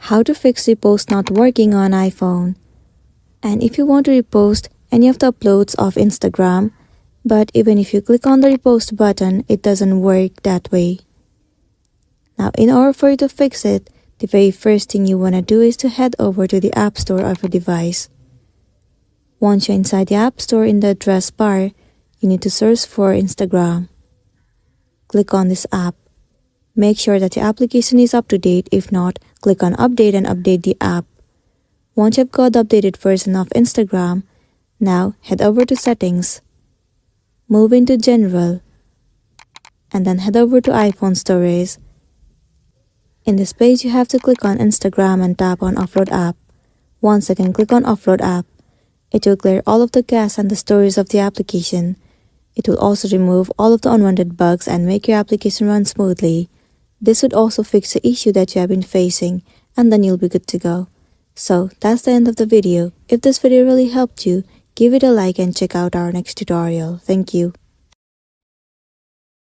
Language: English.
How to fix Repost not working on iPhone. And if you want to repost any of the uploads of Instagram, but even if you click on the repost button, it doesn't work that way. Now, in order for you to fix it, the very first thing you want to do is to head over to the App Store of your device. Once you're inside the App Store, in the address bar, you need to search for Instagram. Click on this app. Make sure that the application is up to date. If not, click on Update and update the app. Once you've got the updated version of Instagram, now head over to Settings, move into General, and then head over to iPhone Storage. In this page, you have to click on Instagram and tap on Offload app. Once again, click on Offload app. It will clear all of the cache and the storage of the application. It will also remove all of the unwanted bugs and make your application run smoothly. This would also fix the issue that you have been facing, and then you'll be good to go. So that's the end of the video. If this video really helped you, give it a like and check out our next tutorial. Thank you.